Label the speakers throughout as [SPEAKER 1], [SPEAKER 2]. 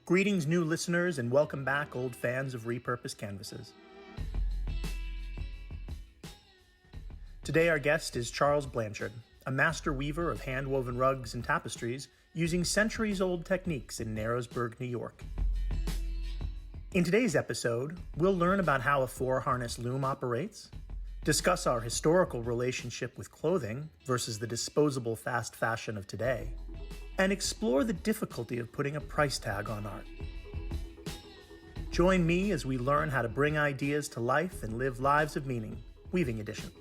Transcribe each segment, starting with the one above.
[SPEAKER 1] Greetings, new listeners, and welcome back, old fans of repurposed canvases. Today, our guest is Charles Blanchard, a master weaver of hand-woven rugs and tapestries using centuries-old techniques in Narrowsburg, New York. In today's episode, we'll learn about how a four-harness loom operates, discuss our historical relationship with clothing versus the disposable fast fashion of today, and explore the difficulty of putting a price tag on art. Join me as we learn how to bring ideas to life and live lives of meaning, Weaving Edition.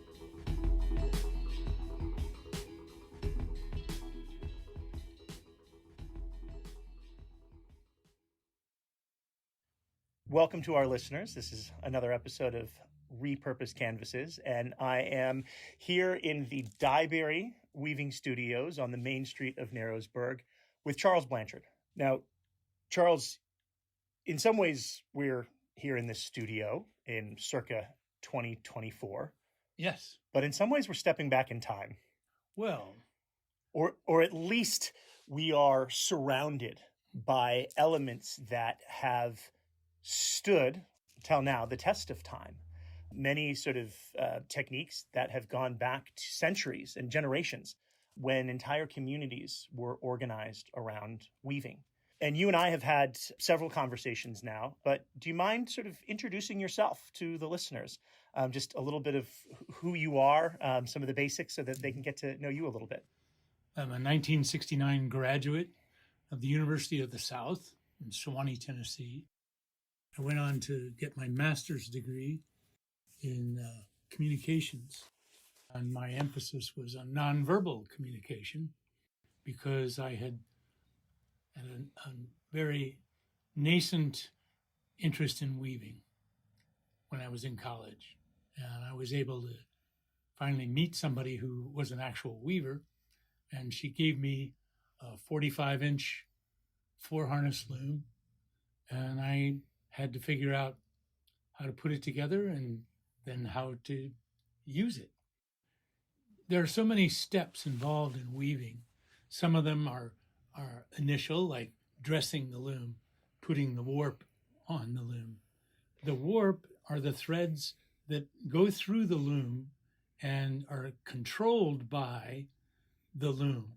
[SPEAKER 1] Welcome to our listeners. This is another episode of Repurposed Canvases, and I am here in the Dyeberry Weaving Studios on the main street of Narrowsburg with Charles Blanchard. Now, Charles, in some ways, we're here in this studio in circa 2024.
[SPEAKER 2] Yes.
[SPEAKER 1] But in some ways, we're stepping back in time.
[SPEAKER 2] Well,
[SPEAKER 1] or at least we are surrounded by elements that have stood, till now, the test of time. Many sort of techniques that have gone back to centuries and generations when entire communities were organized around weaving. And you and I have had several conversations now, but do you mind sort of introducing yourself to the listeners? Just a little bit of who you are, some of the basics so that they can get to know you a little bit.
[SPEAKER 2] I'm a 1969 graduate of the University of the South in Sewanee, Tennessee. I went on to get my master's degree in communications, and my emphasis was on nonverbal communication because I had a very nascent interest in weaving when I was in college. And I was able to finally meet somebody who was an actual weaver, and she gave me a 45-inch four-harness loom, and I had to figure out how to put it together and then how to use it. There are so many steps involved in weaving. Some of them are initial, like dressing the loom, putting the warp on the loom. The warp are the threads that go through the loom and are controlled by the loom.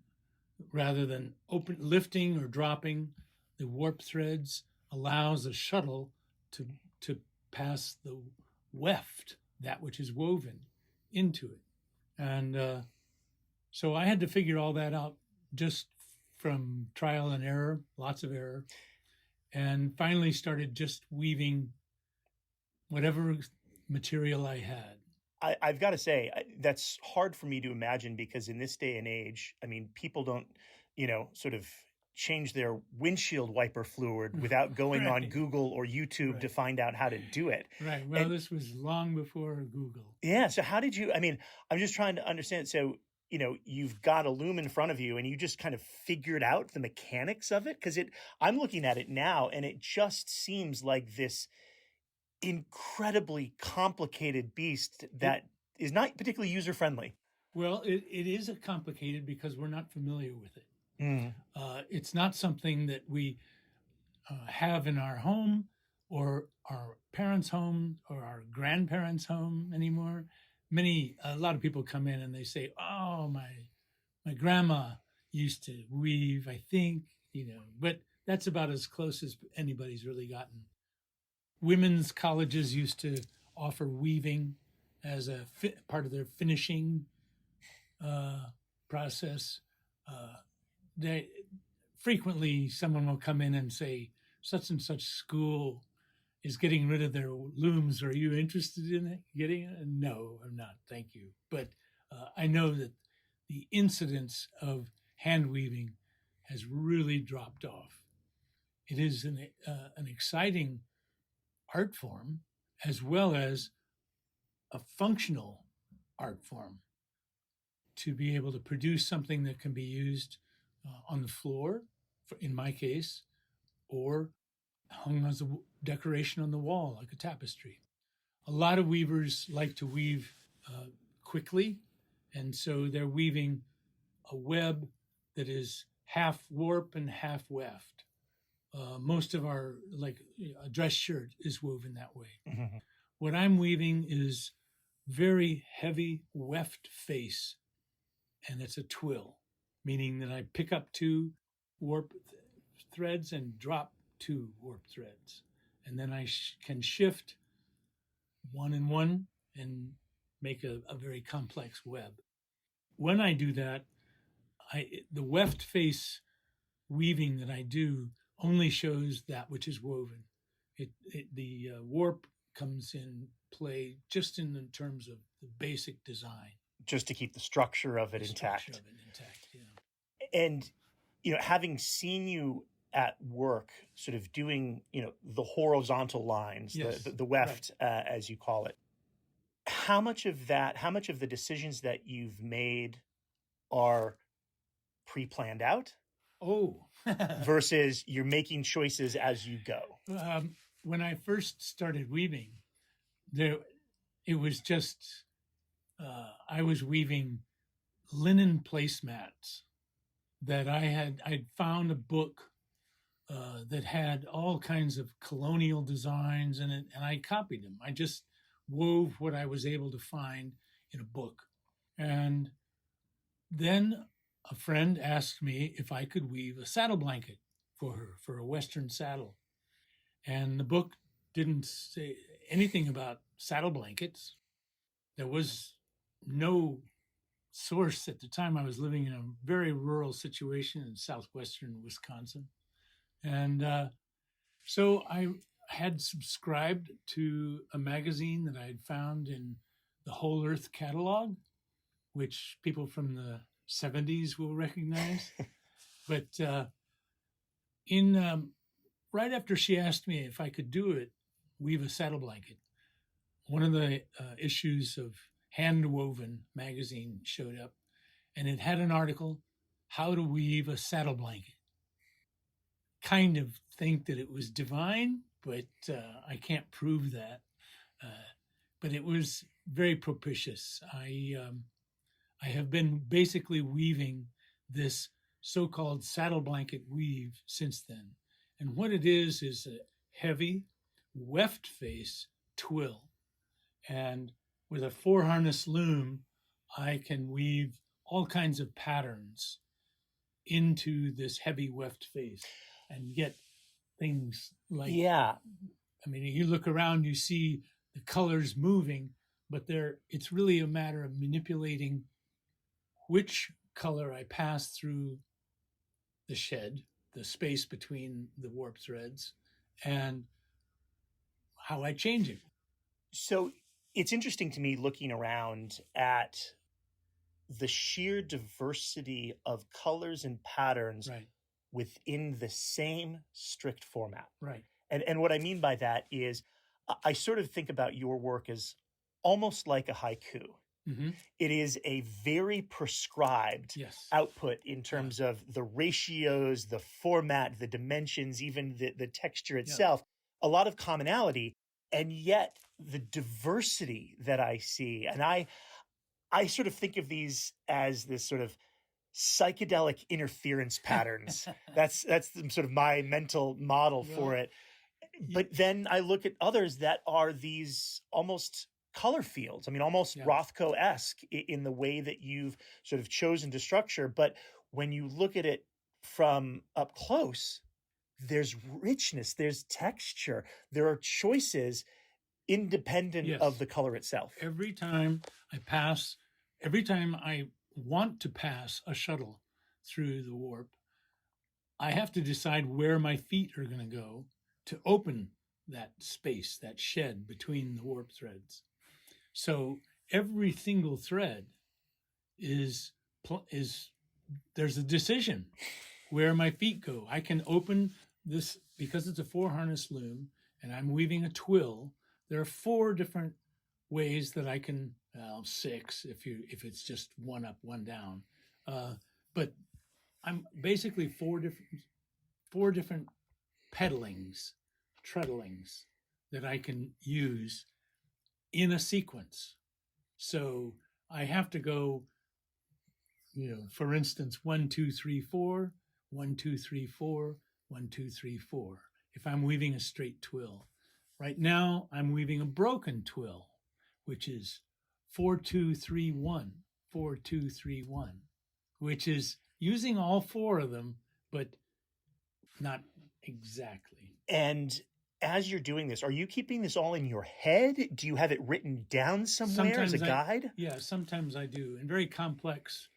[SPEAKER 2] Rather than lifting or dropping, the warp threads allows a shuttle to pass the weft, that which is woven, into it. And so I had to figure all that out just from trial and error, lots of error, and finally started just weaving whatever material I had.
[SPEAKER 1] I've got to say, that's hard for me to imagine because in this day and age, I mean, people don't, sort of change their windshield wiper fluid without going
[SPEAKER 2] Right.
[SPEAKER 1] on Google or YouTube
[SPEAKER 2] Right.
[SPEAKER 1] to find out how to do it.
[SPEAKER 2] Right. Well,
[SPEAKER 1] And-
[SPEAKER 2] this was long before Google.
[SPEAKER 1] Yeah. So how did you, I'm just trying to understand. So, you've got a loom in front of you and you just kind of figured out the mechanics of it. Cause I'm looking at it now and it just seems like this incredibly complicated beast that is not particularly user-friendly.
[SPEAKER 2] Well, it is complicated because we're not familiar with it.
[SPEAKER 1] Mm.
[SPEAKER 2] It's not something that we have in our home or our parents' home or our grandparents' home anymore. A lot of people come in and they say, "Oh, my grandma used to weave, I think," but that's about as close as anybody's really gotten. Women's colleges used to offer weaving as a part of their finishing process. Frequently, someone will come in and say, "Such and such school is getting rid of their looms. Are you interested in getting it?" And no, I'm not. Thank you. But I know that the incidence of hand weaving has really dropped off. It is an exciting art form as well as a functional art form to be able to produce something that can be used on the floor, in my case, or hung as a decoration on the wall like a tapestry. A lot of weavers like to weave quickly, and so they're weaving a web that is half warp and half weft. most of our, like a dress shirt is woven that way.
[SPEAKER 1] Mhm.
[SPEAKER 2] What I'm weaving is very heavy weft face, and it's a twill, meaning that I pick up two warp threads and drop two warp threads. And then I can shift one and one and make a very complex web. When I do that, the weft face weaving that I do only shows that which is woven. The warp comes in play just in the terms of the basic design.
[SPEAKER 1] Just to keep the structure of it intact.
[SPEAKER 2] Yeah.
[SPEAKER 1] And, having seen you at work, sort of doing, the horizontal lines,
[SPEAKER 2] Yes,
[SPEAKER 1] the weft, as you call it, how much of the decisions that you've made are pre-planned out
[SPEAKER 2] Oh,
[SPEAKER 1] versus you're making choices as you go?
[SPEAKER 2] When I first started weaving, it was just I was weaving linen placemats that I'd found a book that had all kinds of colonial designs in it, and I copied them. I just wove what I was able to find in a book. And then a friend asked me if I could weave a saddle blanket for her, for a Western saddle. And the book didn't say anything about saddle blankets. There was no source at the time. I was living in a very rural situation in southwestern Wisconsin. And so I had subscribed to a magazine that I had found in the Whole Earth catalog, which people from the 70s will recognize. But right after she asked me if I could do it, weave a saddle blanket, one of the issues of Hand Woven magazine showed up, and it had an article, How to Weave a Saddle Blanket. Kind of think that it was divine, but I can't prove that. But it was very propitious. I have been basically weaving this so-called saddle blanket weave since then. And what it is a heavy weft face twill. And with a 4-harness loom, I can weave all kinds of patterns into this heavy weft face and get things like, I mean, you look around, you see the colors moving, but it's really a matter of manipulating which color I pass through the shed, the space between the warp threads, and how I change it.
[SPEAKER 1] So it's interesting to me looking around at the sheer diversity of colors and patterns within the same strict format.
[SPEAKER 2] Right.
[SPEAKER 1] And what I mean by that is I sort of think about your work as almost like a haiku.
[SPEAKER 2] Mm-hmm.
[SPEAKER 1] It is a very prescribed output in terms of the ratios, the format, the dimensions, even the texture itself. A lot of commonality, and yet the diversity that I see. And I sort of think of these as this sort of psychedelic interference patterns. That's sort of my mental model for it. But then I look at others that are these almost color fields. I mean, almost Rothko-esque in the way that you've sort of chosen to structure. But when you look at it from up close, there's richness, there's texture, there are choices independent of the color itself.
[SPEAKER 2] Every time I want to pass a shuttle through the warp, I have to decide where my feet are going to go to open that space, that shed between the warp threads. So every single thread is there's a decision where my feet go. I can open this because it's a 4-harness loom and I'm weaving a twill. There are 4 different ways that I can, 6 if it's just one up, one down. But I'm basically 4 different pedalings, treadlings that I can use in a sequence. So I have to go, for instance, 1, 2, 3, 4, 1, 2, 3, 4, 1, 2, 3, 4. If I'm weaving a straight twill. Right now, I'm weaving a broken twill, which is 4, 2, 3, 1, 4, 2, 3, 1, which is using all four of them, but not exactly.
[SPEAKER 1] And as you're doing this, are you keeping this all in your head? Do you have it written down somewhere as a guide?
[SPEAKER 2] Yeah, sometimes I do. In very complex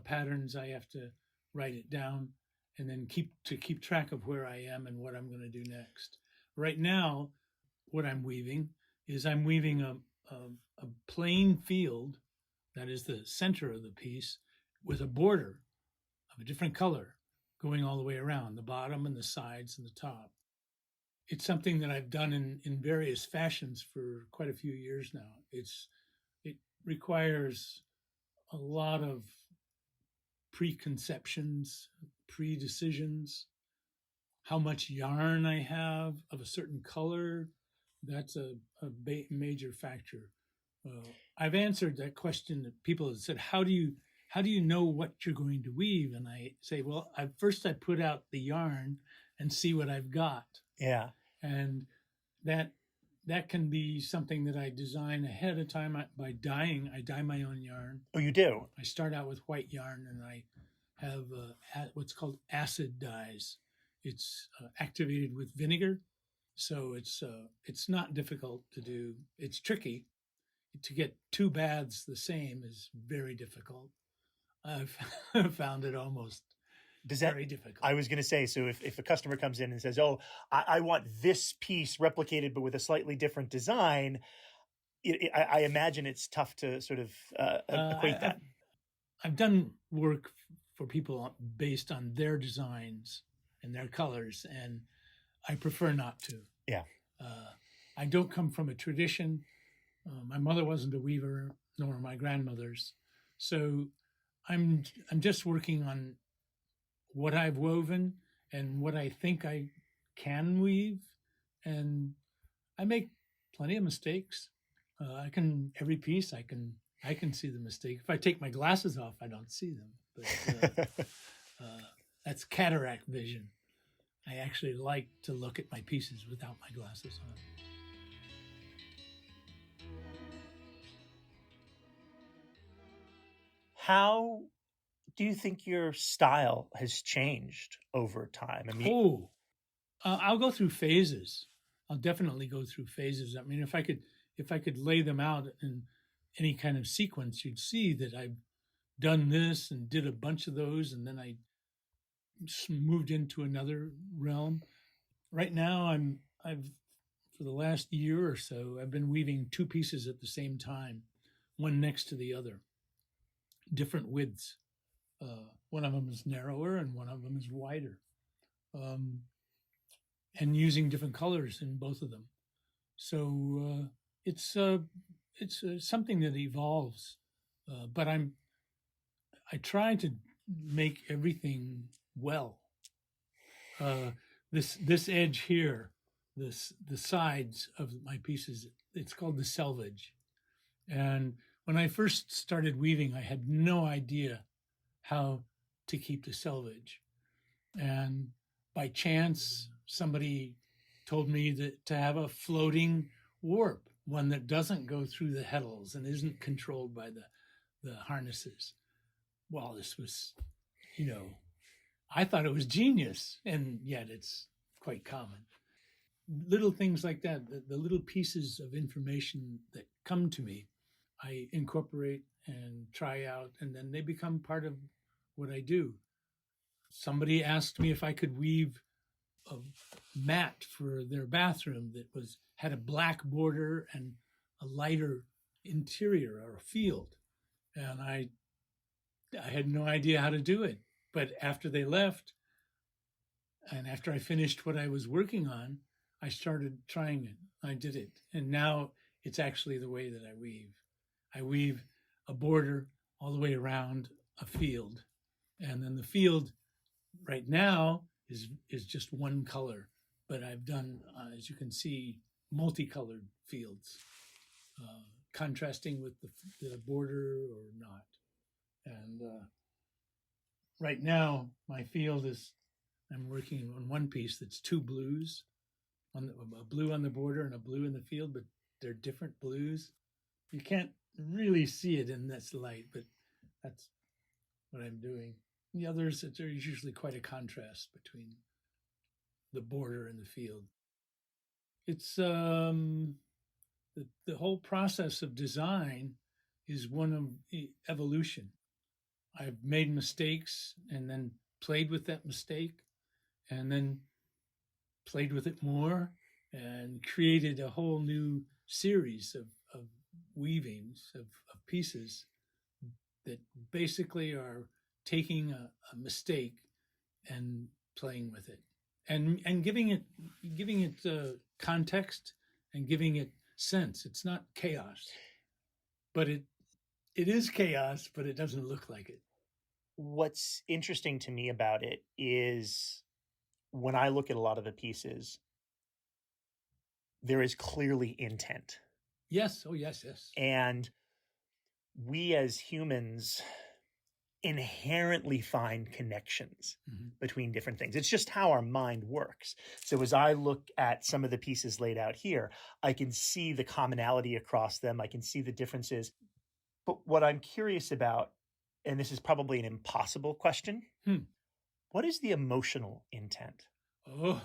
[SPEAKER 2] patterns, I have to write it down and then keep track of where I am and what I'm going to do next. Right now, what I'm weaving is I'm weaving a plain field, that is the center of the piece, with a border of a different color going all the way around, the bottom and the sides and the top. It's something that I've done in various fashions for quite a few years now. It requires a lot of preconceptions, pre-decisions, how much yarn I have of a certain color. That's a major factor. I've answered that question that people have said, how do you know what you're going to weave? And I say, well, first I put out the yarn and see what I've got.
[SPEAKER 1] Yeah.
[SPEAKER 2] And that can be something that I design ahead of time by dyeing. I dye my own yarn.
[SPEAKER 1] Oh, you do?
[SPEAKER 2] I start out with white yarn, and I have what's called acid dyes. It's activated with vinegar, so it's not difficult to do. It's tricky. To get two baths the same is very difficult. I've found it almost very difficult.
[SPEAKER 1] I was going to say, so if a customer comes in and says, oh, I want this piece replicated but with a slightly different design, I imagine it's tough to sort of equate that.
[SPEAKER 2] I've done work for people based on their designs and their colors, and I prefer not to.
[SPEAKER 1] Yeah.
[SPEAKER 2] I don't come from a tradition. My mother wasn't a weaver, nor my grandmother's. So I'm just working on what I've woven and what I think I can weave. And I make plenty of mistakes. Every piece I can see the mistake. If I take my glasses off, I don't see them. But that's cataract vision. I actually like to look at my pieces without my glasses on.
[SPEAKER 1] How do you think your style has changed over time? I mean,
[SPEAKER 2] I'll go through phases. I'll definitely go through phases. I mean, if I could lay them out in any kind of sequence, you'd see that I've done this and did a bunch of those, and then I moved into another realm. Right now, I've for the last year or so, I've been weaving two pieces at the same time, one next to the other, different widths. One of them is narrower and one of them is wider, and using different colors in both of them. So it's something that evolves, but I try to make everything well. This edge here, the sides of my pieces, it's called the selvage. And when I first started weaving, I had no idea how to keep the selvage. And by chance, somebody told me that to have a floating warp, one that doesn't go through the heddles and isn't controlled by the harnesses. Well, this was, I thought it was genius, and yet it's quite common. Little things like that, the little pieces of information that come to me, I incorporate and try out, and then they become part of what I do. Somebody asked me if I could weave a mat for their bathroom that had a black border and a lighter interior or a field. And I had no idea how to do it. But after they left, and after I finished what I was working on, I started trying it. I did it. And now it's actually the way that I weave. I weave a border all the way around a field. And then the field right now is just one color. But I've done, as you can see, multicolored fields, contrasting with the border or not. And right now, my field is I'm working on one piece that's two blues, a blue on the border and a blue in the field, but they're different blues. You can't really see it in this light, but that's what I'm doing. The others, there's usually quite a contrast between the border and the field. It's the whole process of design is one of evolution. I've made mistakes and then played with that mistake and then played with it more and created a whole new series of weavings of pieces that basically are taking a mistake and playing with it and giving it context and giving it sense. It's not chaos, but it is chaos, but it doesn't look like it.
[SPEAKER 1] What's interesting to me about it is when I look at a lot of the pieces, there is clearly intent.
[SPEAKER 2] Yes. Oh, yes, yes.
[SPEAKER 1] And we as humans inherently find connections between different things. It's just how our mind works. So as I look at some of the pieces laid out here, I can see the commonality across them. I can see the differences. But what I'm curious about, and this is probably an impossible question, what is the emotional intent?
[SPEAKER 2] Oh.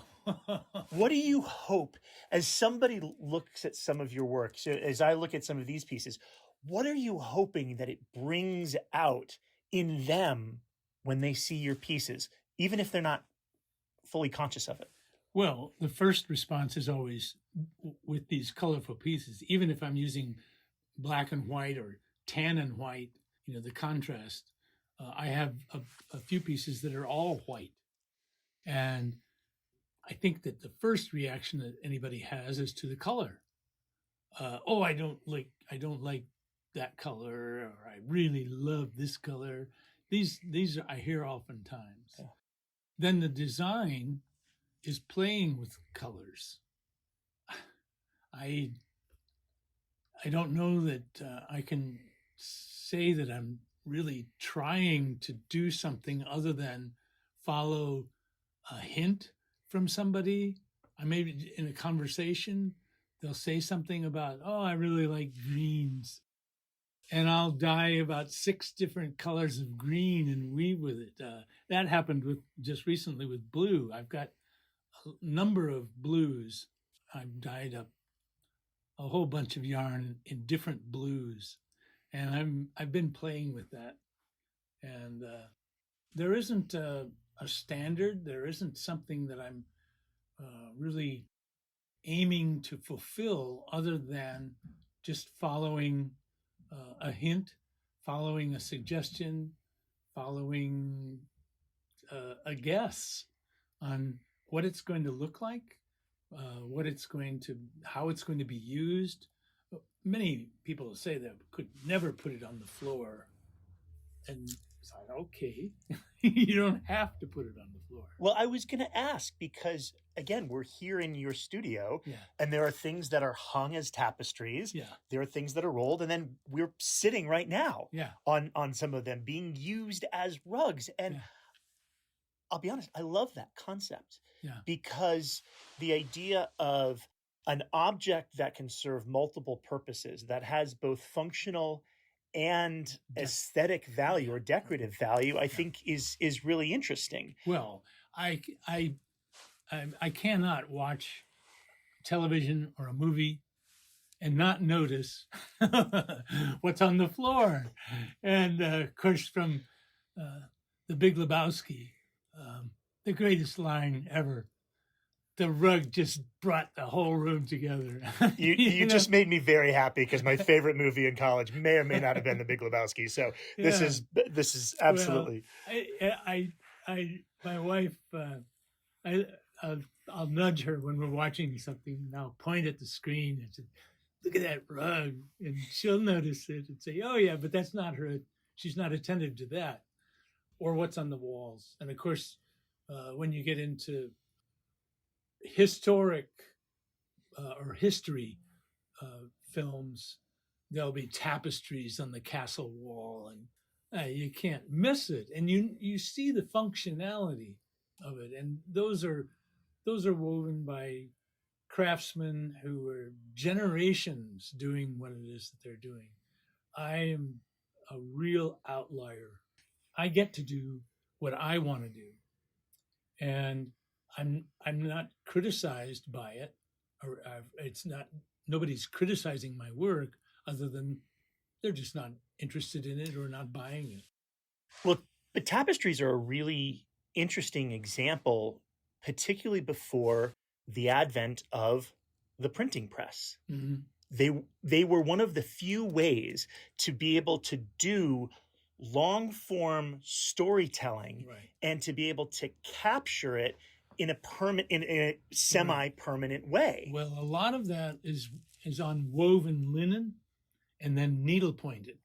[SPEAKER 1] What do you hope, as somebody looks at some of your work, so as I look at some of these pieces, what are you hoping that it brings out in them when they see your pieces, even if they're not fully conscious of it?
[SPEAKER 2] Well, the first response is always with these colorful pieces, even if I'm using black and white or tan and white, the contrast. I have a few pieces that are all white. And I think that the first reaction that anybody has is to the color. I don't like that color, or I really love this color. These I hear oftentimes. Yeah. Then the design is playing with colors. I don't know that I can say that I'm really trying to do something other than follow a hint from somebody. I maybe in a conversation, they'll say something about, I really like greens. And I'll dye about 6 different colors of green and weave with it. That happened just recently with blue. I've got a number of blues. I've dyed up a whole bunch of yarn in different blues, and I've been playing with that. And there isn't a standard. There isn't something that I'm really aiming to fulfill other than just following a hint, following a suggestion, following a guess on what it's going to look like, how it's going to be used. Many people say that could never put it on the floor. And it's like, okay, you don't have to put it on the floor.
[SPEAKER 1] Well, I was going to ask because, again, we're here in your studio, and there are things that are hung as tapestries.
[SPEAKER 2] Yeah.
[SPEAKER 1] There are things that are rolled, and then we're sitting right now on some of them being used as rugs. And I'll be honest, I love that concept because the idea of an object that can serve multiple purposes, that has both functional and aesthetic value or decorative value, I think is really interesting.
[SPEAKER 2] Well, I cannot watch television or a movie and not notice what's on the floor. And of course, from The Big Lebowski, the greatest line ever. The rug just brought the whole room together.
[SPEAKER 1] You just made me very happy because my favorite movie in college may or may not have been The Big Lebowski. So this is absolutely.
[SPEAKER 2] Well, my wife, I'll nudge her when we're watching something, and I'll point at the screen and say, "Look at that rug," and she'll notice it and say, "Oh yeah," but that's not her. She's not attentive to that or what's on the walls. And of course, when you get into historic or history films, there'll be tapestries on the castle wall, and you can't miss it. And you see the functionality of it. And those are woven by craftsmen who are generations doing what it is that they're doing. I am a real outlier. I get to do what I want to do, and I'm not criticized by it, or it's not, nobody's criticizing my work other than they're just not interested in it or not buying it.
[SPEAKER 1] Well, but tapestries are a really interesting example, particularly before the advent of the printing press.
[SPEAKER 2] Mm-hmm.
[SPEAKER 1] They were one of the few ways to be able to do long form storytelling,
[SPEAKER 2] Right.
[SPEAKER 1] and to be able to capture it in a semi-permanent way.
[SPEAKER 2] Well, a lot of that is on woven linen and then needle pointed.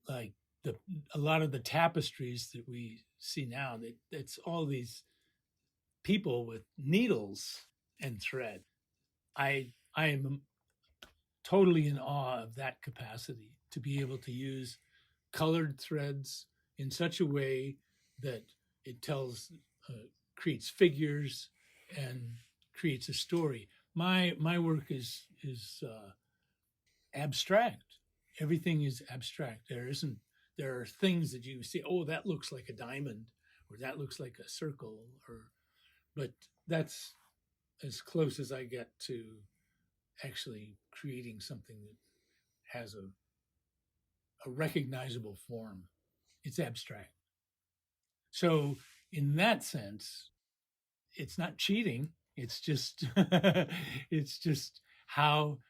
[SPEAKER 2] Like a lot of the tapestries that we see now, it's all these people with needles and thread. I am totally in awe of that capacity to be able to use colored threads in such a way that it creates figures and creates a story. My work is abstract. Everything is abstract. There are things that you see, oh, that looks like a diamond, or that looks like a circle, but that's as close as I get to actually creating something that has a recognizable form. It's abstract. So in that sense, it's not cheating. It's just it's just how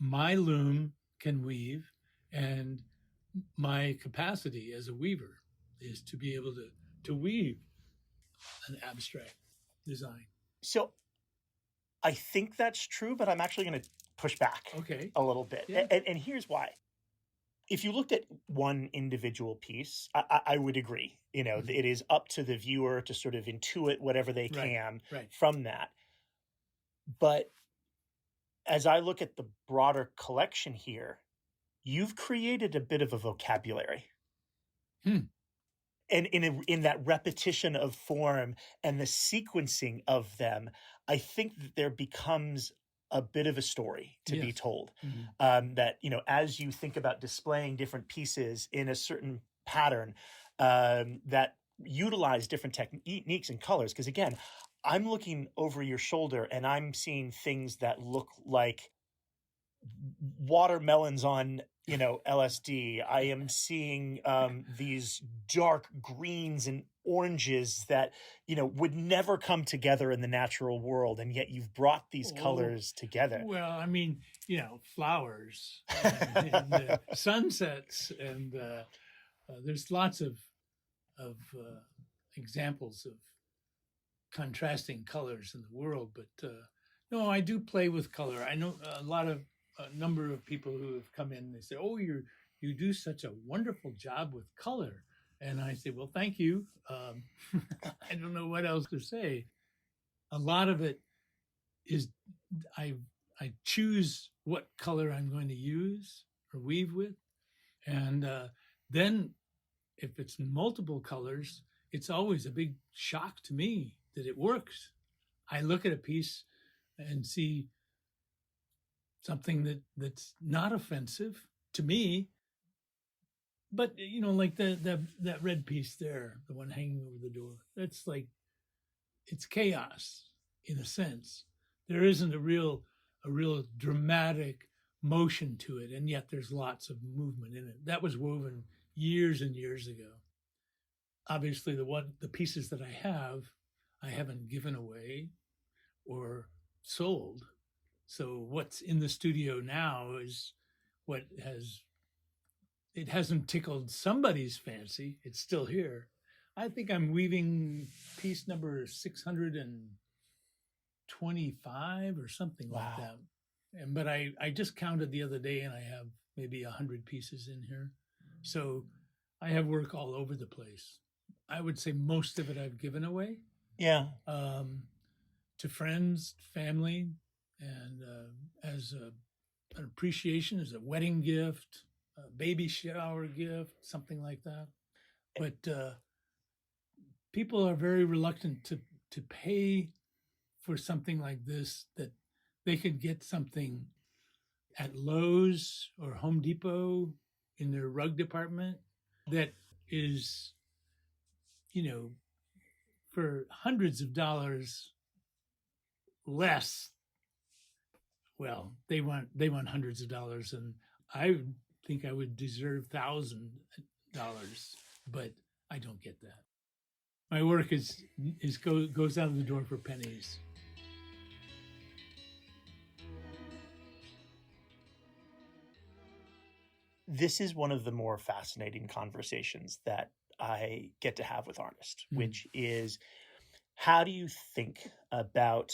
[SPEAKER 2] my loom can weave, and my capacity as a weaver is to be able to weave an abstract design.
[SPEAKER 1] So I think that's true, but I'm actually going to push back a little bit.
[SPEAKER 2] Yeah.
[SPEAKER 1] And here's why. If you looked at one individual piece, I would agree. Mm-hmm. It is up to the viewer to sort of intuit whatever they can from that. But as I look at the broader collection here, you've created a bit of a vocabulary. And in that repetition of form and the sequencing of them, I think that there becomes a bit of a story to be told. Mm-hmm. That, as you think about displaying different pieces in a certain pattern, that utilize different techniques and colors. Because again, I'm looking over your shoulder and I'm seeing things that look like watermelons on LSD. I am seeing these dark greens and oranges that would never come together in the natural world, and yet you've brought these colors together.
[SPEAKER 2] Well, I mean, flowers and sunsets, and there's lots of examples of contrasting colors in the world. But no, I do play with color. I know a number of people who have come in, they say, oh, you do such a wonderful job with color. And I say, well, thank you. I don't know what else to say. A lot of it is I choose what color I'm going to use or weave with. And then if it's multiple colors, it's always a big shock to me that it works. I look at a piece and see something that's not offensive to me, but like that red piece there, the one hanging over the door, that's like, it's chaos in a sense. There isn't a real dramatic motion to it, and yet there's lots of movement in it. That was woven years and years ago. Obviously, the pieces that I haven't given away or sold. So what's in the studio now is what it hasn't tickled somebody's fancy. It's still here. I think I'm weaving piece number 625 or something like that. But I just counted the other day, and I have maybe 100 pieces in here. So I have work all over the place. I would say most of it I've given away.
[SPEAKER 1] Yeah.
[SPEAKER 2] To friends, family, and as an appreciation, as a wedding gift, a baby shower gift, something like that. But people are very reluctant to pay for something like this, that they could get something at Lowe's or Home Depot in their rug department that is, for hundreds of dollars less. Well, they want hundreds of dollars, and I think I would deserve $1,000, but I don't get that. My work goes out of the door for pennies.
[SPEAKER 1] This is one of the more fascinating conversations that I get to have with artists, which is, how do you think about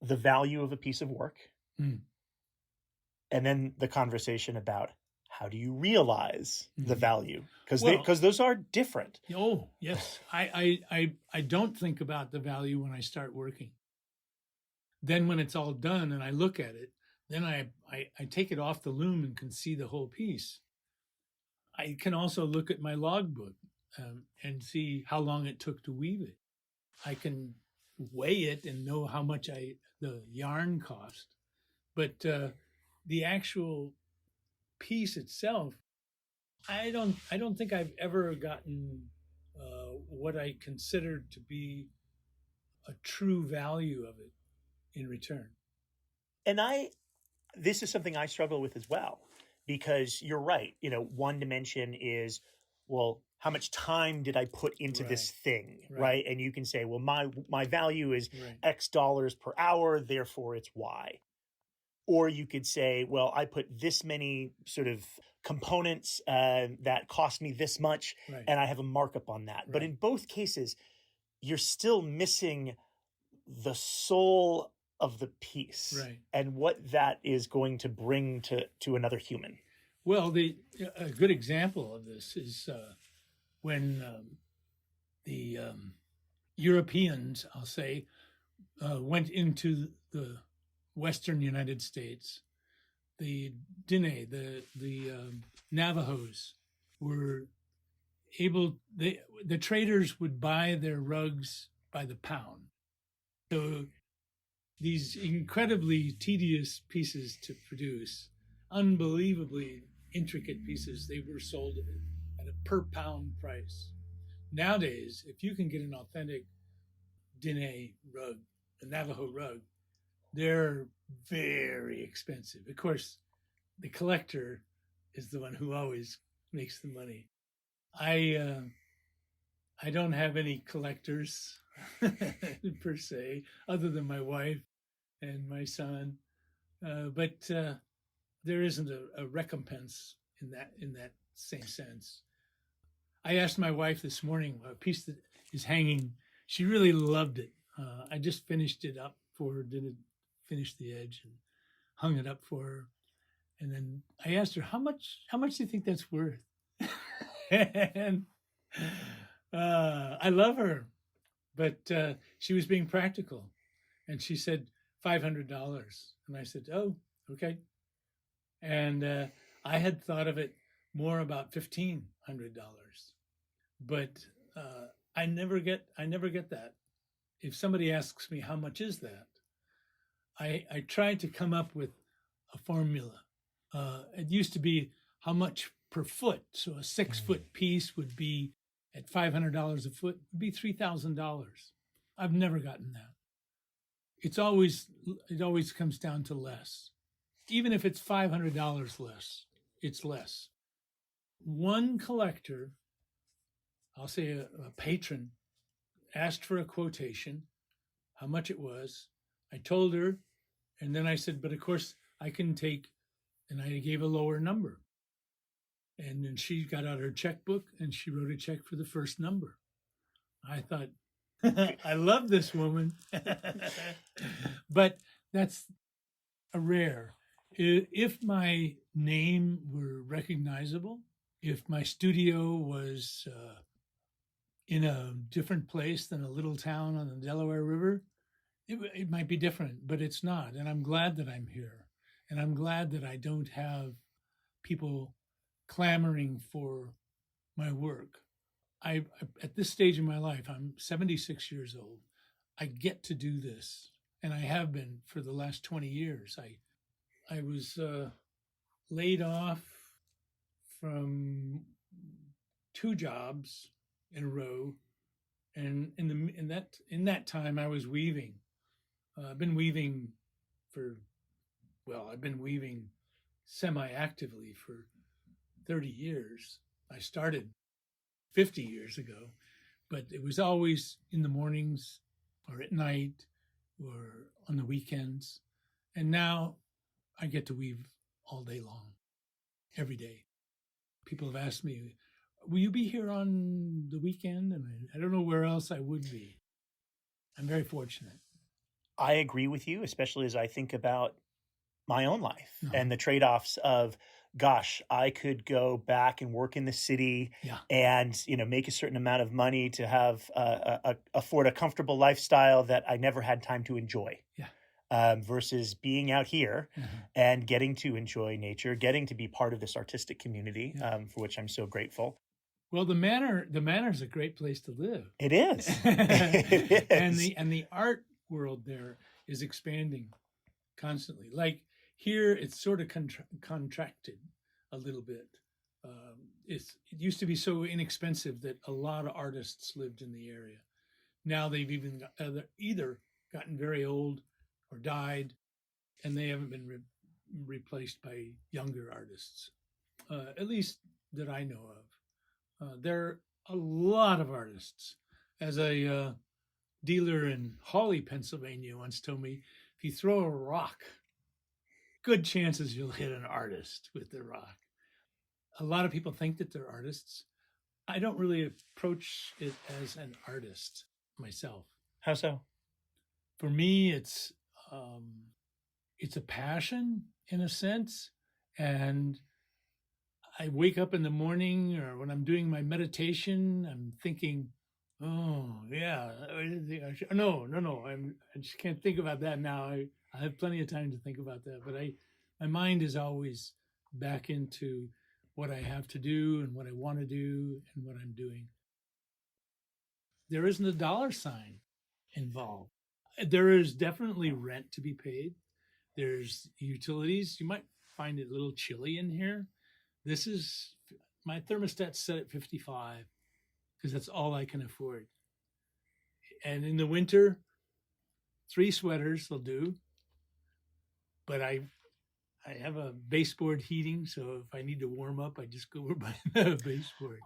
[SPEAKER 1] the value of a piece of work? And then the conversation about, how do you realize the value? Because those are different.
[SPEAKER 2] Oh, yes. I don't think about the value when I start working. Then when it's all done and I look at it, then I take it off the loom and can see the whole piece. I can also look at my logbook and see how long it took to weave it. I can weigh it and know how much the yarn cost. But the actual piece itself, I don't think I've ever gotten what I considered to be a true value of it in return.
[SPEAKER 1] And this is something I struggle with as well, because you're right. One dimension is, well, how much time did I put into this thing, right? And you can say, well, my value is X dollars per hour, therefore it's Y. Or you could say, well, I put this many sort of components that cost me this much, and I have a markup on that. But in both cases, you're still missing the soul of the piece and what that is going to bring to another human.
[SPEAKER 2] Well, a good example of this is when the Europeans, I'll say, went into the Western United States. The Diné, the Navajos, were able. The traders would buy their rugs by the pound. So these incredibly tedious pieces to produce, unbelievably intricate pieces, they were sold at a per pound price. Nowadays, if you can get an authentic Diné rug, a Navajo rug, they're very expensive. Of course, the collector is the one who always makes the money. I don't have any collectors per se, other than my wife and my son. But there isn't a recompense in that same sense. I asked my wife this morning, a piece that is hanging, she really loved it. I just finished it up for her, finished the edge and hung it up for her. And then I asked her, how much do you think that's worth? And I love her, but she was being practical. And she said $500. And I said, oh, okay. And I had thought of it more about $1,500. But I never get that. If somebody asks me, how much is that? I tried to come up with a formula. It used to be how much per foot. So a 6-foot piece would be at $500 a foot, would be $3,000. I've never gotten that. It always comes down to less. Even if it's $500 less, it's less. One collector, I'll say a patron, asked for a quotation, how much it was. I told her, and then I said, but of course I can take, and I gave a lower number. And then she got out her checkbook and she wrote a check for the first number. I thought, I love this woman. But that's a rare. If my name were recognizable, if my studio was in a different place than a little town on the Delaware River, it might be different, but it's not. And I'm glad that I'm here. And I'm glad that I don't have people clamoring for my work. I at this stage in my life, I'm 76 years old. I get to do this, and I have been for the last 20 years. I was laid off from two jobs in a row, and in that time I was weaving. I've been weaving for I've been weaving semi-actively for 30 years. I started 50 years ago, but it was always in the mornings or at night or on the weekends. And now I get to weave all day long, every day. People have asked me, will you be here on the weekend? And I don't know where else I would be. I'm very fortunate.
[SPEAKER 1] I agree with you, especially as I think about my own life
[SPEAKER 2] Uh-huh.
[SPEAKER 1] and the trade-offs of, gosh, I could go back and work in the city
[SPEAKER 2] Yeah.
[SPEAKER 1] and, make a certain amount of money to have afford a comfortable lifestyle that I never had time to enjoy.
[SPEAKER 2] Yeah.
[SPEAKER 1] Versus being out here and getting to enjoy nature, getting to be part of this artistic community, for which I'm so grateful.
[SPEAKER 2] Well, the manor is a great place to live.
[SPEAKER 1] It is. It is.
[SPEAKER 2] And the art world there is expanding constantly. Like here, it's sort of contracted a little bit. It used to be so inexpensive that a lot of artists lived in the area. Now they've even either gotten very old or died, and they haven't been replaced by younger artists, at least that I know of. There are a lot of artists. As a dealer in Hawley, Pennsylvania once told me, if you throw a rock, good chances you'll hit an artist with the rock. A lot of people think that they're artists. I don't really approach it as an artist myself.
[SPEAKER 1] How so?
[SPEAKER 2] For me, it's a passion in a sense, and I wake up in the morning or when I'm doing my meditation, I'm thinking, oh yeah, no, I just can't think about that now. I have plenty of time to think about that, but my mind is always back into what I have to do and what I want to do and what I'm doing. There isn't a dollar sign involved. There is definitely rent to be paid. There's utilities. You might find it a little chilly in here. My thermostat's set at 55 because that's all I can afford. And in the winter, 3 sweaters will do. But I have a baseboard heating, so if I need to warm up, I just go over by the baseboard.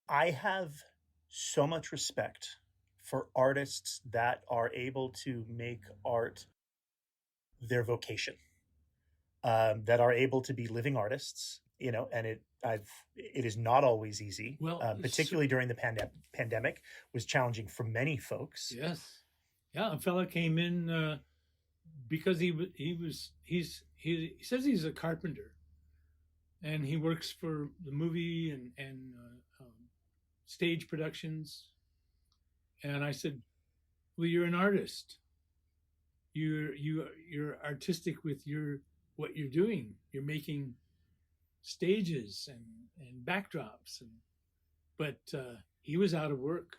[SPEAKER 1] I have so much respect for artists that are able to make art their vocation, that are able to be living artists, and it is not always easy.
[SPEAKER 2] Well,
[SPEAKER 1] particularly during the pandemic was challenging for many folks.
[SPEAKER 2] Yes, yeah. A fella came in because he says he's a carpenter, and he works for the movie and stage productions. And I said, well, you're an artist. You're artistic with what you're doing. You're making stages and backdrops, but he was out of work.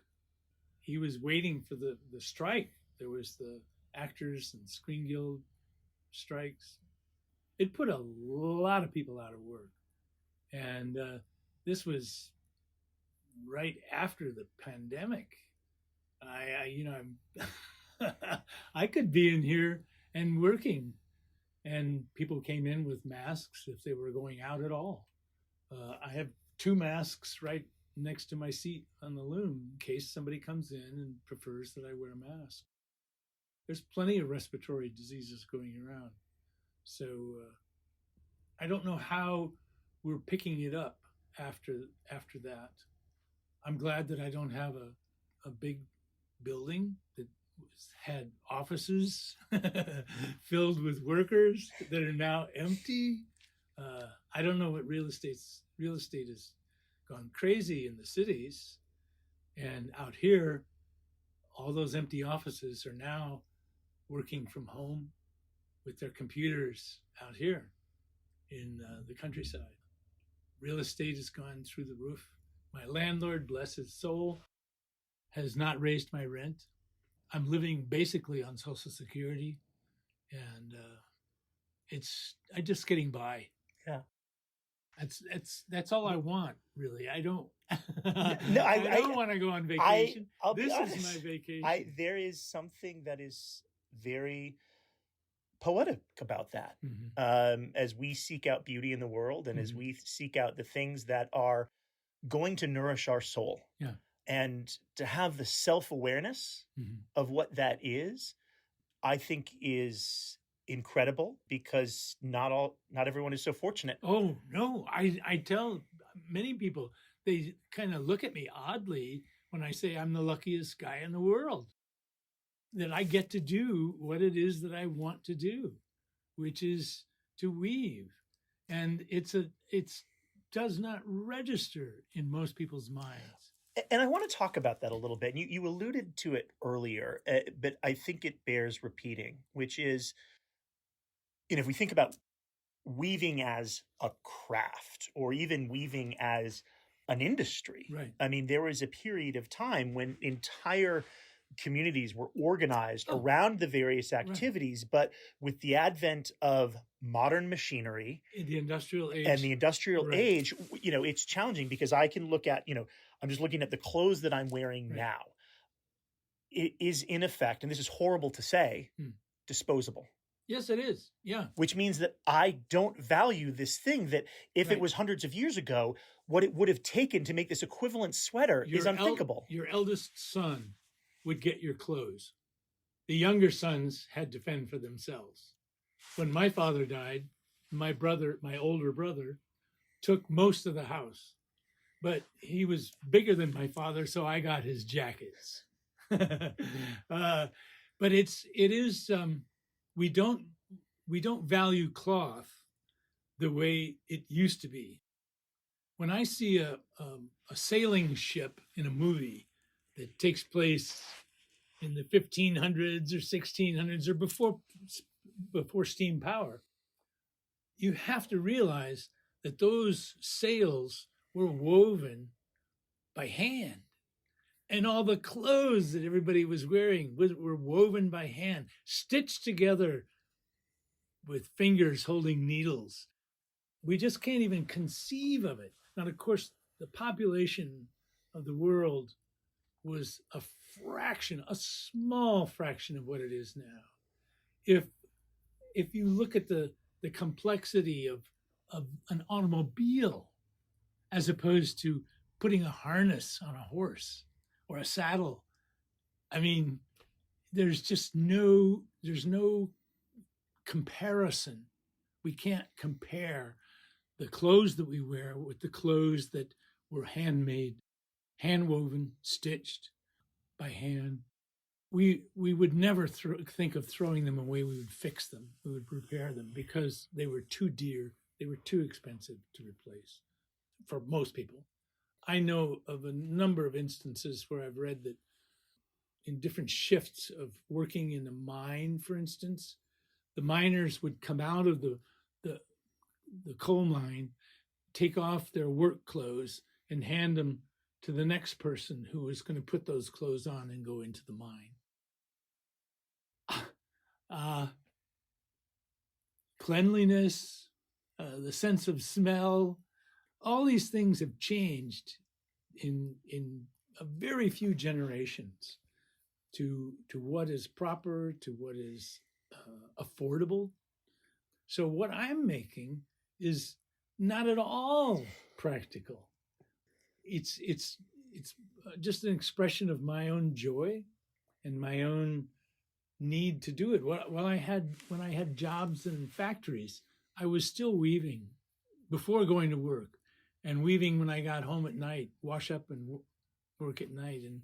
[SPEAKER 2] He was waiting for the strike. There was the Actors and Screen Guild strikes. It put a lot of people out of work, and this was right after the pandemic. I could be in here and working, and people came in with masks if they were going out at all. I have 2 masks right next to my seat on the loom in case somebody comes in and prefers that I wear a mask. There's plenty of respiratory diseases going around. So I don't know how we're picking it up after that. I'm glad that I don't have a big building that had offices filled with workers that are now empty. I don't know what real estate has gone crazy in the cities, and out here, all those empty offices are now working from home with their computers out here in the countryside. Real estate has gone through the roof. My landlord, bless his soul, has not raised my rent. I'm living basically on Social Security, and I'm just getting by.
[SPEAKER 1] Yeah.
[SPEAKER 2] That's all I want, really. I don't.
[SPEAKER 1] No,
[SPEAKER 2] I don't want to go on vacation.
[SPEAKER 1] I'll be
[SPEAKER 2] This
[SPEAKER 1] honest.
[SPEAKER 2] is my vacation.
[SPEAKER 1] There is something that is very poetic about that. As we seek out beauty in the world, and as we seek out the things that are going to nourish our soul,
[SPEAKER 2] Yeah.
[SPEAKER 1] and to have the self-awareness of what that is, I think is incredible, because not everyone is so fortunate.
[SPEAKER 2] Oh no, I tell many people, they kind of look at me oddly when I say I'm the luckiest guy in the world, that I get to do what it is that I want to do, which is to weave. And it does not register in most people's minds.
[SPEAKER 1] And I want to talk about that a little bit. You alluded to it earlier, but I think it bears repeating, which is, if we think about weaving as a craft, or even weaving as an industry,
[SPEAKER 2] right?
[SPEAKER 1] I mean, there was a period of time when entire communities were organized around the various activities, but with the advent of modern machinery,
[SPEAKER 2] the industrial age,
[SPEAKER 1] it's challenging, because I can look at, I'm just looking at the clothes that I'm wearing now. It is, in effect, and this is horrible to say, disposable.
[SPEAKER 2] Yes, it is. Yeah.
[SPEAKER 1] Which means that I don't value this thing that, if it was hundreds of years ago, what it would have taken to make this equivalent sweater is unthinkable.
[SPEAKER 2] Your eldest son would get your clothes. The younger sons had to fend for themselves. When my father died, my older brother, took most of the house. But he was bigger than my father, so I got his jackets. But we don't value cloth the way it used to be. When I see a sailing ship in a movie that takes place in the 1500s or 1600s or before steam power, you have to realize that those sails were woven by hand. And all the clothes that everybody was wearing were woven by hand, stitched together with fingers holding needles. We just can't even conceive of it. Now, of course, the population of the world was a small fraction of what it is now. If you look at the complexity of an automobile, as opposed to putting a harness on a horse or a saddle, I mean, there's no comparison. We can't compare the clothes that we wear with the clothes that were handmade, hand-woven, stitched by hand. We would never think of throwing them away. We would fix them. We would repair them, because they were too dear. They were too expensive to replace for most people. I know of a number of instances where I've read that in different shifts of working in a mine, for instance, the miners would come out of the coal mine, take off their work clothes, and hand them to the next person who was going to put those clothes on and go into the mine. Cleanliness, the sense of smell, all these things have changed in a very few generations to what is proper, to what is affordable. So what I'm making is not at all practical. It's just an expression of my own joy and my own need to do it. When I had jobs in factories, I was still weaving before going to work, and weaving when I got home at night, wash up and work at night. And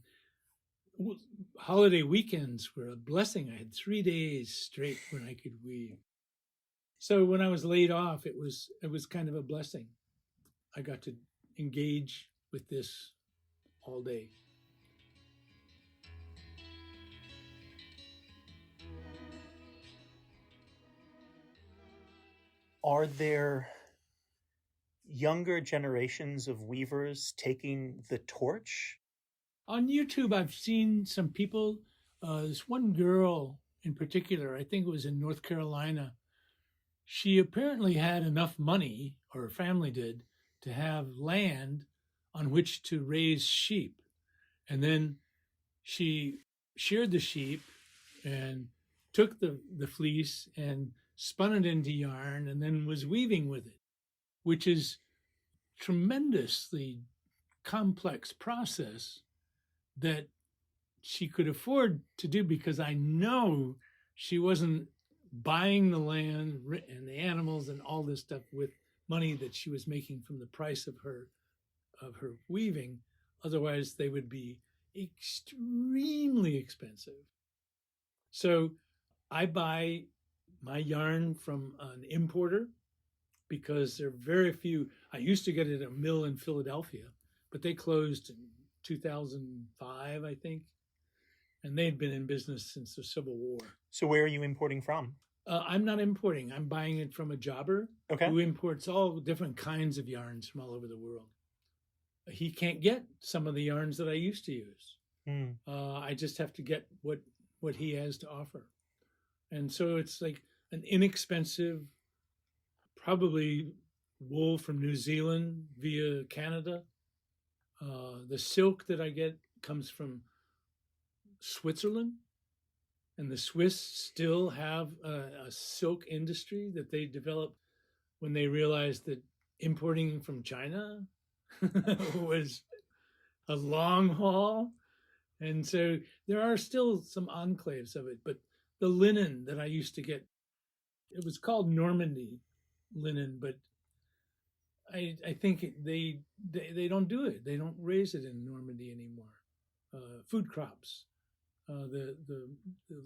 [SPEAKER 2] holiday weekends were a blessing. I had 3 days straight when I could weave. So when I was laid off, it was kind of a blessing. I got to engage with this all day.
[SPEAKER 1] Are there younger generations of weavers taking the torch?
[SPEAKER 2] On YouTube, I've seen some people, this one girl in particular, I think it was in North Carolina. She apparently had enough money, or her family did, to have land on which to raise sheep. And then she sheared the sheep and took the fleece and spun it into yarn and then was weaving with it, which is tremendously complex process that she could afford to do, because I know she wasn't buying the land and the animals and all this stuff with money that she was making from the price of her weaving. Otherwise, they would be extremely expensive. So I buy my yarn from an importer because there are very few. I used to get it at a mill in Philadelphia, but they closed in 2005, I think. And they'd been in business since the Civil War.
[SPEAKER 1] So where are you importing from?
[SPEAKER 2] I'm not importing. I'm buying it from a jobber who imports all different kinds of yarns from all over the world. He can't get some of the yarns that I used to use. I just have to get what he has to offer. And so it's like an inexpensive, probably wool from New Zealand via Canada. The silk that I get comes from Switzerland, and the Swiss still have a silk industry that they developed when they realized that importing from China was a long haul. And so there are still some enclaves of it, but the linen that I used to get, it was called Normandy linen, but I think they don't do it. They don't raise it in Normandy anymore. Food crops. The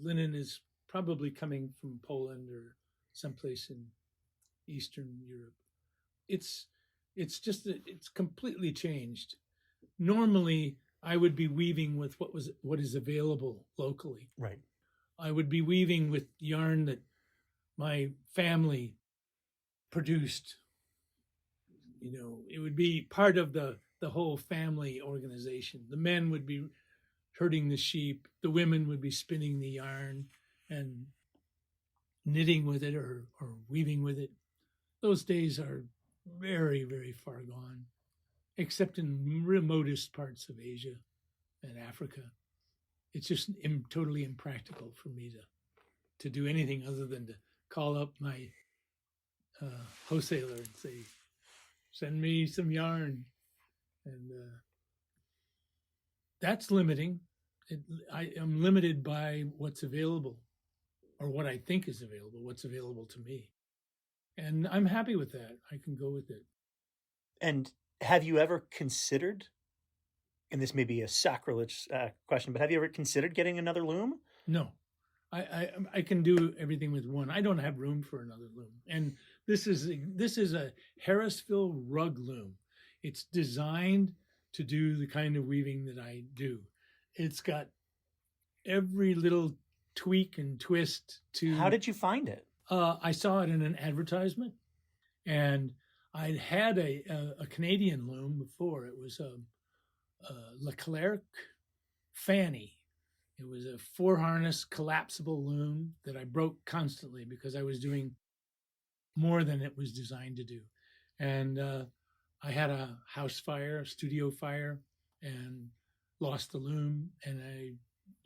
[SPEAKER 2] linen is probably coming from Poland or someplace in Eastern Europe. It's just that it's completely changed. Normally, I would be weaving with what is available locally.
[SPEAKER 1] Right.
[SPEAKER 2] I would be weaving with yarn that my family produced. You know, it would be part of the whole family organization. The men would be herding the sheep, the women would be spinning the yarn and knitting with it or weaving with it. Those days are very, very far gone, except in remotest parts of Asia and Africa. It's just totally impractical for me to do anything other than to call up my wholesaler and say, send me some yarn. And that's limiting. I am limited by what's available, or what I think is available, what's available to me. And I'm happy with that. I can go with it.
[SPEAKER 1] And have you ever considered, and this may be a sacrilege question, but have you ever considered getting another loom?
[SPEAKER 2] No. I can do everything with one. I don't have room for another loom. And this is a Harrisville rug loom. It's designed to do the kind of weaving that I do. It's got every little tweak and twist to.
[SPEAKER 1] How did you find it?
[SPEAKER 2] I saw it in an advertisement, and I'd had a Canadian loom before. It was a Leclerc Fanny. It was a 4-harness collapsible loom that I broke constantly because I was doing more than it was designed to do. And I had a house fire, a studio fire, and lost the loom. And I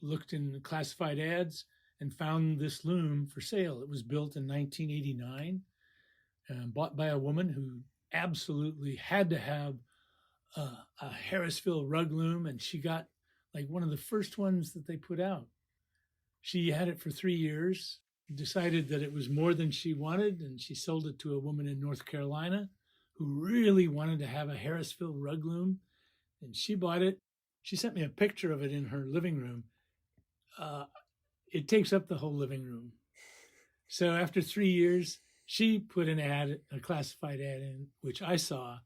[SPEAKER 2] looked in the classified ads and found this loom for sale. It was built in 1989, bought by a woman who absolutely had to have a Harrisville rug loom, and she got like one of the first ones that they put out. She had it for 3 years, decided that it was more than she wanted, and she sold it to a woman in North Carolina who really wanted to have a Harrisville rug loom, and she bought it. She sent me a picture of it in her living room. It takes up the whole living room. So after 3 years, she put an ad, a classified ad in, which I saw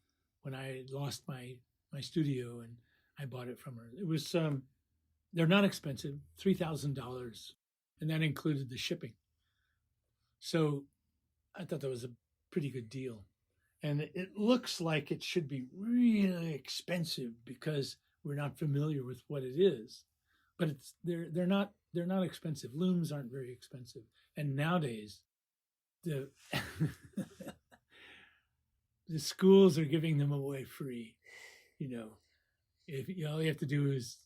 [SPEAKER 2] when I lost my studio, and I bought it from her. It was, they're not expensive, $3,000, and that included the shipping. So I thought that was a pretty good deal. And it looks like it should be really expensive because we're not familiar with what it is. But they're not expensive. Looms aren't very expensive. And nowadays the the schools are giving them away free. You know, if all you have to do is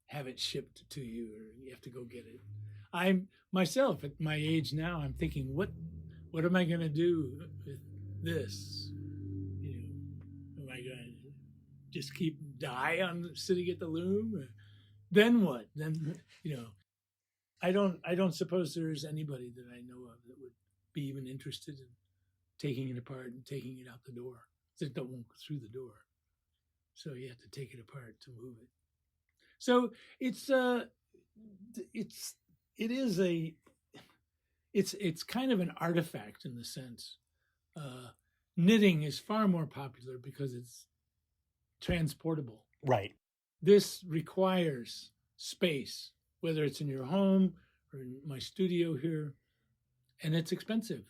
[SPEAKER 2] have it shipped to you, or you have to go get it. I'm myself at my age now. I'm thinking, what am I going to do with this? You know, am I going to just keep die on sitting at the loom? Or then what? Then I don't suppose there's anybody that I know of that would be even interested in taking it apart and taking it out the door. It won't go through the door, so you have to take it apart to move it. So it's kind of an artifact in the sense. Knitting is far more popular because it's transportable.
[SPEAKER 1] Right.
[SPEAKER 2] This requires space, whether it's in your home or in my studio here, and it's expensive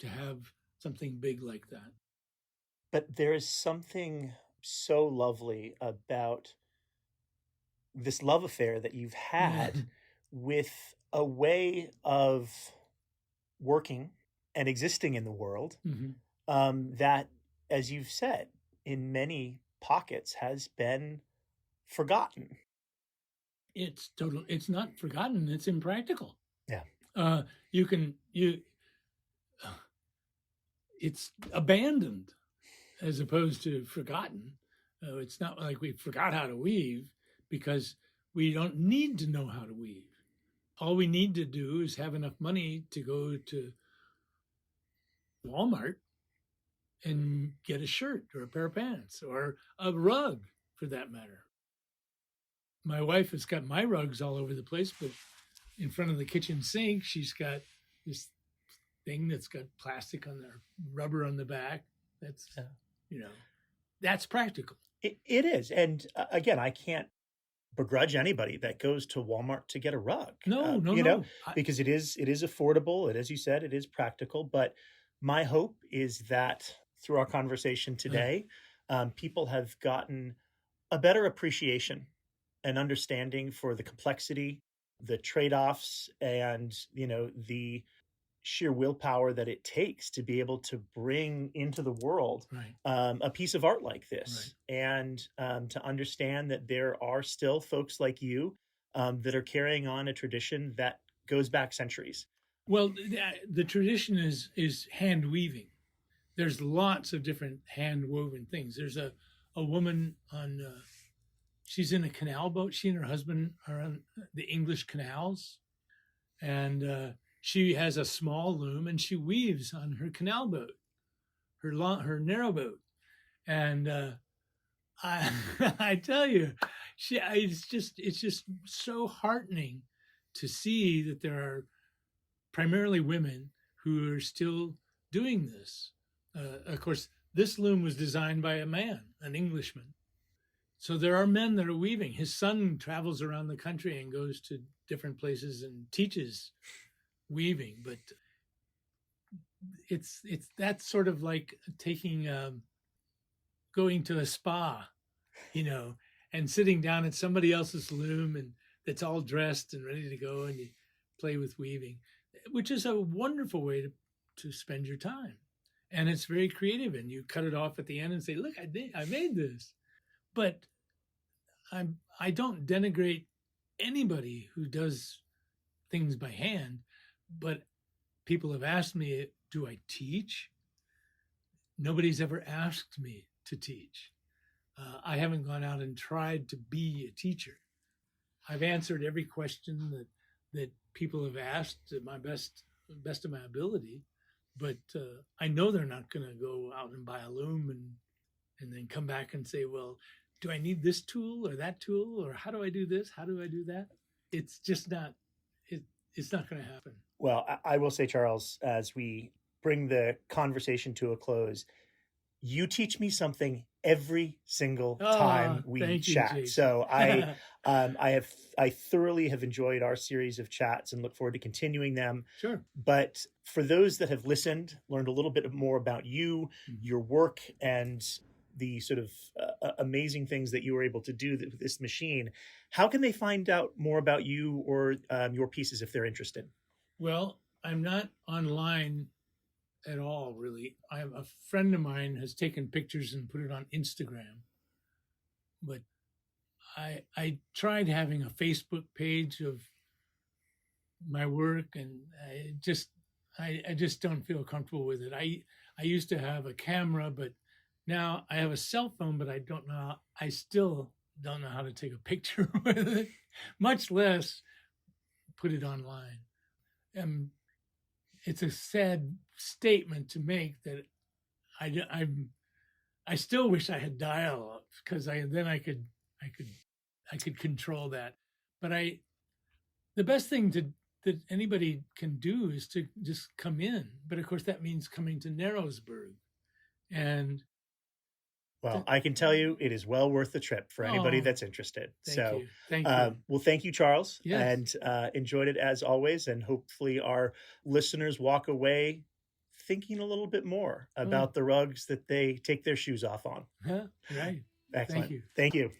[SPEAKER 2] to have something big like that.
[SPEAKER 1] But there is something so lovely about this love affair that you've had with a way of working and existing in the world that, as you've said, in many pockets has been forgotten.
[SPEAKER 2] It's not forgotten. It's impractical.
[SPEAKER 1] Yeah.
[SPEAKER 2] It's abandoned as opposed to forgotten. It's not like we forgot how to weave, because we don't need to know how to weave. All we need to do is have enough money to go to Walmart and get a shirt or a pair of pants or a rug, for that matter. My wife has got my rugs all over the place, but in front of the kitchen sink, she's got this thing that's got plastic on there, rubber on the back. That's, that's practical.
[SPEAKER 1] It is. And again, I can't begrudge anybody that goes to Walmart to get a rug.
[SPEAKER 2] No.
[SPEAKER 1] Because it is affordable. And as you said, it is practical. But my hope is that through our conversation today, people have gotten a better appreciation and understanding for the complexity, the trade-offs, and, the sheer willpower that it takes to be able to bring into the world a piece of art like this, and to understand that there are still folks like you that are carrying on a tradition that goes back centuries.
[SPEAKER 2] Well, the tradition is hand weaving. There's lots of different hand woven things. There's a woman on, she's in a canal boat. She and her husband are on the English canals, and she has a small loom, and she weaves on her canal boat, her narrow boat. And I tell you, it's just so heartening to see that there are primarily women who are still doing this. Of course, this loom was designed by a man, an Englishman. So there are men that are weaving. His son travels around the country and goes to different places and teaches weaving. But it's that's sort of like taking going to a spa, and sitting down at somebody else's loom, and that's all dressed and ready to go, and you play with weaving, which is a wonderful way to spend your time. And it's very creative, and you cut it off at the end and say, look, I made this. But I don't denigrate anybody who does things by hand, but people have asked me, do I teach? Nobody's ever asked me to teach. I haven't gone out and tried to be a teacher. I've answered every question that people have asked to my best of my ability, but I know they're not going to go out and buy a loom and then come back and say, well, do I need this tool or that tool, or how do I do this? How do I do that? It's just not, it's not going to happen.
[SPEAKER 1] Well, I will say, Charles, as we bring the conversation to a close, you teach me something every single time we chat. So I thoroughly have enjoyed our series of chats and look forward to continuing them.
[SPEAKER 2] Sure.
[SPEAKER 1] But for those that have listened, learned a little bit more about you, your work, and the sort of amazing things that you were able to do with this machine, how can they find out more about you or your pieces if they're interested?
[SPEAKER 2] Well, I'm not online at all, really. A friend of mine has taken pictures and put it on Instagram, but I tried having a Facebook page of my work, and I just don't feel comfortable with it. I used to have a camera, but now I have a cell phone, but I still don't know how to take a picture with it, much less put it online. It's a sad statement to make that I still wish I had dial-up, because I could control that. But the best thing that anybody can do is to just come in. But of course, that means coming to Narrowsburg. And
[SPEAKER 1] well, I can tell you it is well worth the trip for anybody that's interested.
[SPEAKER 2] Thank you.
[SPEAKER 1] Well, thank you, Charles.
[SPEAKER 2] Yes.
[SPEAKER 1] And enjoyed it as always. And hopefully our listeners walk away thinking a little bit more about the rugs that they take their shoes off on.
[SPEAKER 2] Right.
[SPEAKER 1] Excellent.
[SPEAKER 2] Thank you.
[SPEAKER 1] Thank you.